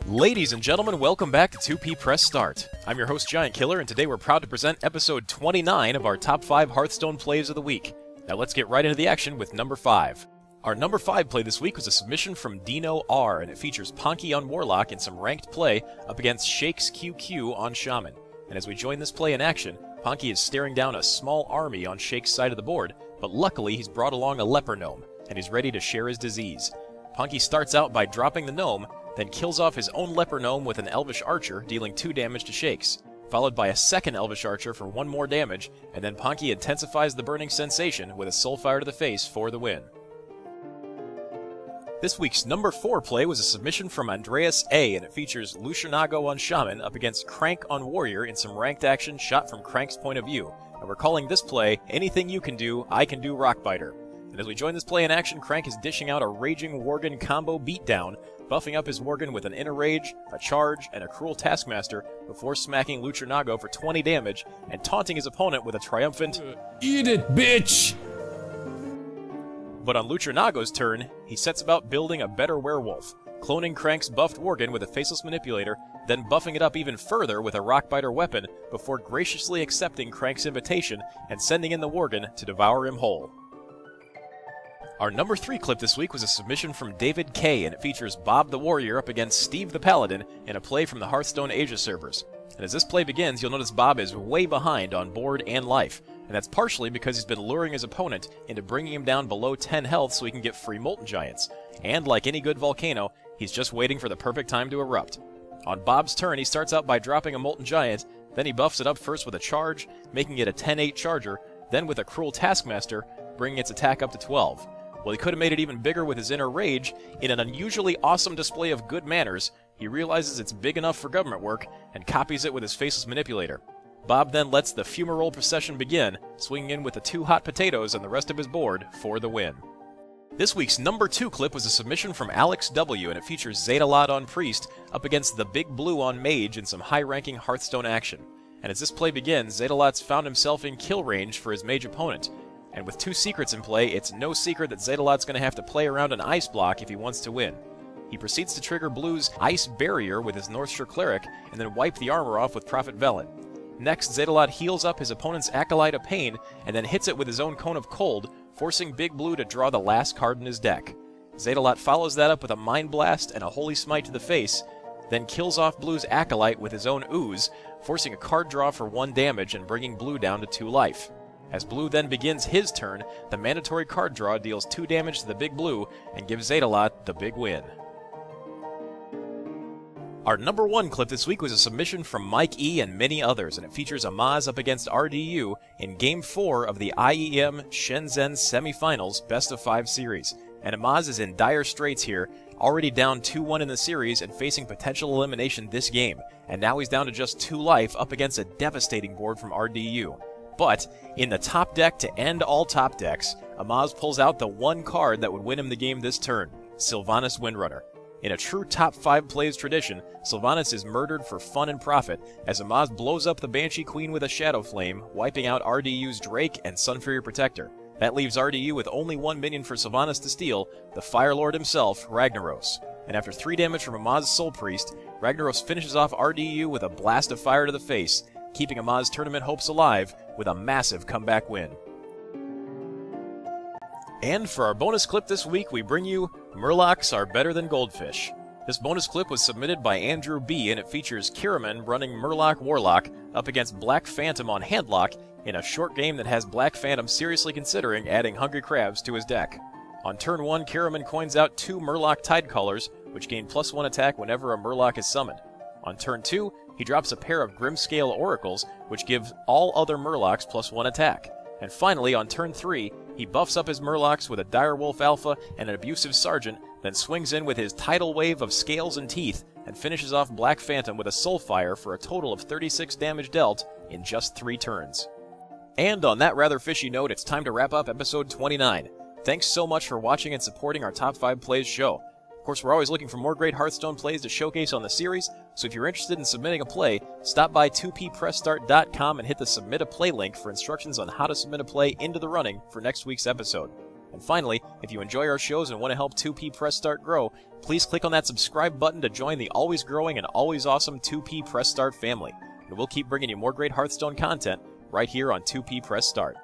Ladies and gentlemen, welcome back to 2P Press Start. I'm your host, GiantKiller, and today we're proud to present episode 29 of our top 5 Hearthstone plays of the week. Now let's get right into the action with number 5. Our number 5 play this week was a submission from Dino R, and it features Ponkie on Warlock in some ranked play up against Shakes QQ on Shaman. And as we join this play in action, Ponkie is staring down a small army on Shake's side of the board, but luckily he's brought along a leper gnome, and he's ready to share his disease. Ponkie starts out by dropping the gnome, then kills off his own leper gnome with an elvish archer, dealing 2 damage to Shakes, followed by a second elvish archer for 1 more damage, and then Ponkie intensifies the burning sensation with a soulfire to the face for the win. This week's number 4 play was a submission from Andreas A, and it features Luciernago on Shaman up against Krank on Warrior in some ranked action shot from Krank's point of view. And we're calling this play, Anything You Can Do, I Can Do Rockbiter. And as we join this play in action, Krank is dishing out a Raging Worgen combo beatdown, buffing up his Worgen with an Inner Rage, a Charge, and a Cruel Taskmaster before smacking Luciernago for 20 damage and taunting his opponent with a triumphant "Eat it, bitch!" But on Luciernago's turn, he sets about building a better werewolf, cloning Krank's buffed Worgen with a Faceless Manipulator, then buffing it up even further with a Rockbiter weapon before graciously accepting Krank's invitation and sending in the Worgen to devour him whole. Our number 3 clip this week was a submission from DavidK, and it features Bob the Warrior up against Steve the Paladin in a play from the Hearthstone Asia servers. And as this play begins, you'll notice Bob is way behind on board and life, and that's partially because he's been luring his opponent into bringing him down below 10 health so he can get free Molten Giants. And like any good volcano, he's just waiting for the perfect time to erupt. On Bob's turn, he starts out by dropping a Molten Giant, then he buffs it up first with a Charge, making it a 10-8 Charger, then with a Cruel Taskmaster, bringing its attack up to 12. Well, he could have made it even bigger with his Inner Rage. In an unusually awesome display of good manners, he realizes it's big enough for government work and copies it with his Faceless Manipulator. Bob then lets the fumarole procession begin, swinging in with the 2 hot potatoes and the rest of his board for the win. This week's number 2 clip was a submission from AlexW, and it features Zetalot on Priest up against the Big Blue on Mage in some high-ranking Hearthstone action. And as this play begins, Zetalot's found himself in kill range for his mage opponent. And with 2 secrets in play, it's no secret that Zetalot's going to have to play around an ice block if he wants to win. He proceeds to trigger Blue's Ice Barrier with his Northshire Cleric, and then wipe the armor off with Prophet Velen. Next, Zetalot heals up his opponent's Acolyte of Pain, and then hits it with his own Cone of Cold, forcing Big Blue to draw the last card in his deck. Zetalot follows that up with a Mind Blast and a Holy Smite to the face, then kills off Blue's Acolyte with his own Ooze, forcing a card draw for 1 damage and bringing Blue down to 2 life. As Blue then begins his turn, the mandatory card draw deals 2 damage to the Big Blue and gives Zetalot the big win. Our number 1 clip this week was a submission from Mikey and many others, and it features Amaz up against RDU in Game 4 of the IEM Shenzhen Semifinals Best of 5 series. And Amaz is in dire straits here, already down 2-1 in the series and facing potential elimination this game, and now he's down to just 2 life up against a devastating board from RDU. But, in the top deck to end all top decks, Amaz pulls out the 1 card that would win him the game this turn, Sylvanas Windrunner. In a true top 5 plays tradition, Sylvanas is murdered for fun and profit, as Amaz blows up the Banshee Queen with a Shadow Flame, wiping out RDU's Drake and Sunfury Protector. That leaves RDU with only 1 minion for Sylvanas to steal, the Fire Lord himself, Ragnaros. And after 3 damage from Amaz's Soul Priest, Ragnaros finishes off RDU with a blast of fire to the face, keeping Amaz's tournament hopes alive with a massive comeback win. And for our bonus clip this week, we bring you Murlocs Are Better Than Goldfish. This bonus clip was submitted by Andrew B, and it features Kiriman running Murloc Warlock up against Black Phantom on Handlock in a short game that has Black Phantom seriously considering adding Hungry Crabs to his deck. On turn 1, Kiriman coins out 2 Murloc Tidecallers, which gain +1 attack whenever a Murloc is summoned. On turn 2, he drops a pair of Grimscale Oracles, which give all other Murlocs +1 attack. And finally, on turn 3, he buffs up his Murlocs with a Direwolf Alpha and an Abusive Sergeant, then swings in with his Tidal Wave of Scales and Teeth, and finishes off Black Phantom with a Soulfire for a total of 36 damage dealt in just 3 turns. And on that rather fishy note, it's time to wrap up episode 29. Thanks so much for watching and supporting our Top 5 Plays show. Of course, we're always looking for more great Hearthstone plays to showcase on the series, so if you're interested in submitting a play, stop by 2ppressstart.com and hit the Submit a Play link for instructions on how to submit a play into the running for next week's episode. And finally, if you enjoy our shows and want to help 2P Press Start grow, please click on that subscribe button to join the always growing and always awesome 2P Press Start family. And we'll keep bringing you more great Hearthstone content right here on 2P Press Start.